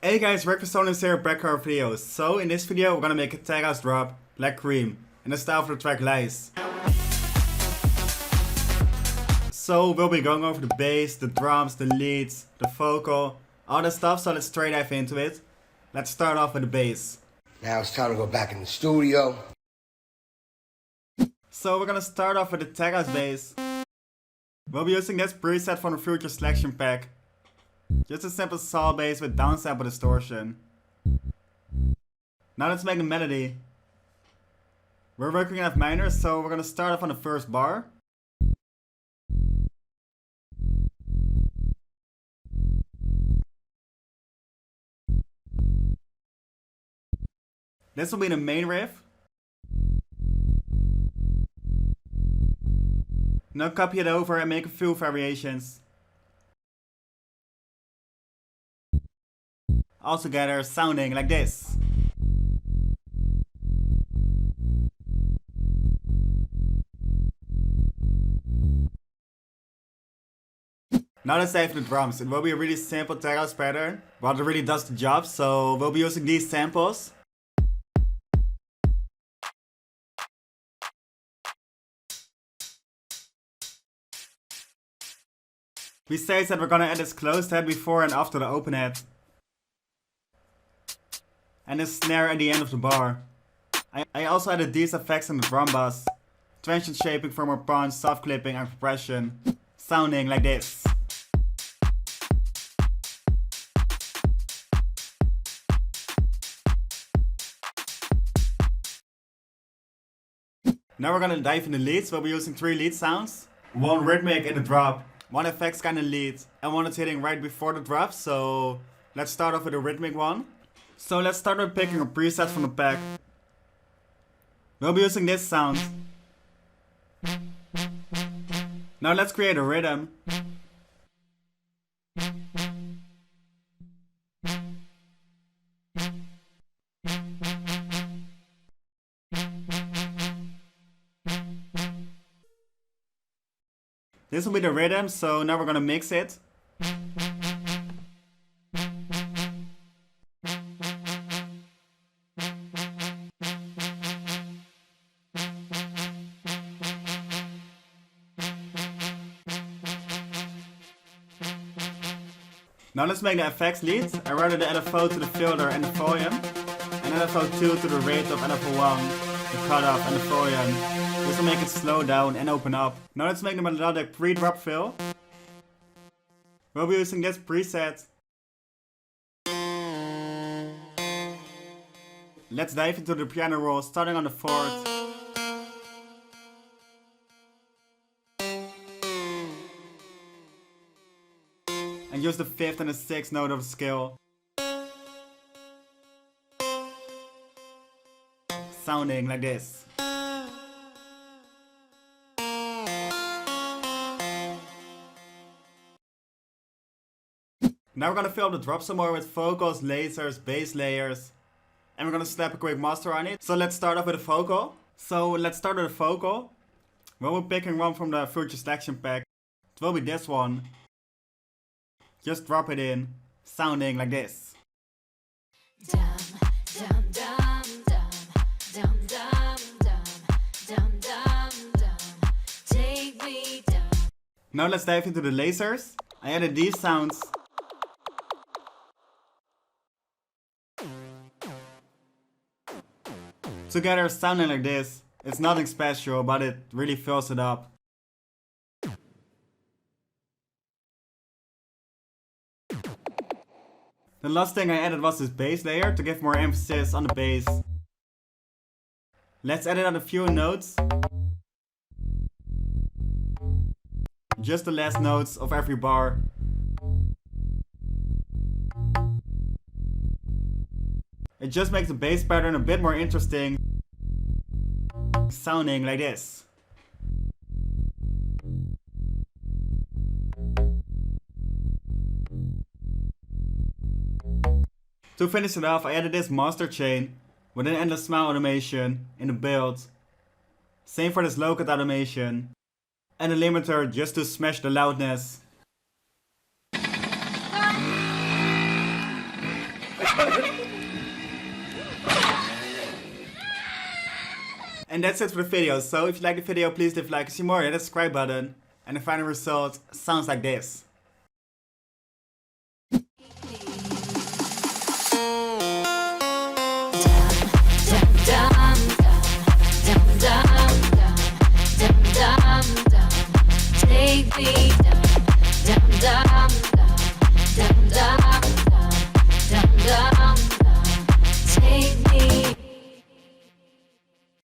Hey guys, Sonny here back our videos. So in this video we're gonna make a tag house drop like Kream in the style of the track Lies. So we'll be going over the bass, the drums, the leads, the vocal, all that stuff, so let's straight dive into it. Let's start off with the bass. Now it's time to go back in the studio. So we're gonna start off with the tag house bass. We'll be using this preset from the Future Selection pack. Just a simple saw bass with downsample distortion. Now let's make the melody. We're working in F minor, so we're gonna start off on the first bar. This will be the main riff. Now copy it over and make a few variations. All together sounding like this. Now let's dive into the drums. It will be a really simple tag house pattern, but it really does the job, so we'll be using these samples. Besides that, we're gonna add this closed head before and after the open head. And a snare at the end of the bar. I also added these effects on the drum bass. Transient shaping for more punch, soft clipping and compression. Sounding like this. Now we're gonna dive in the leads. We'll be using 3 lead sounds. One rhythmic in the drop, one effects kind of lead, and one is hitting right before the drop. So let's start off with a rhythmic one. So let's start with picking a preset from the pack. We'll be using this sound. Now let's create a rhythm. This will be the rhythm, so now we're gonna mix it. Now let's make the effects lead. I routed the LFO to the filter and the volume, and LFO2 to the rate of LFO1, the cutoff and the volume. This will make it slow down and open up. Now let's make the melodic pre-drop fill. We'll be using this preset. Let's dive into the piano roll, starting on the 4th. And use the 5th and the 6th note of the scale. Sounding like this. Now we're gonna fill the drop some more with vocals, lasers, bass layers. And we're gonna slap a quick master on it. So let's start off with a vocal. We'll be picking one from the Future Selection pack. It will be this one. Just drop it in, sounding like this. Now let's dive into the lasers. I added these sounds. Together sounding like this. It's nothing special, but it really fills it up. The last thing I added was this bass layer to give more emphasis on the bass. Let's edit out a few notes. Just the last notes of every bar. It just makes the bass pattern a bit more interesting. Sounding like this. To finish it off, I added this master chain with an endless smile automation in the build. Same for this low cut automation. And a limiter just to smash the loudness. And that's it for the video. So if you like the video, please leave a like. See more, hit the subscribe button. And the final result sounds like this. Take me down.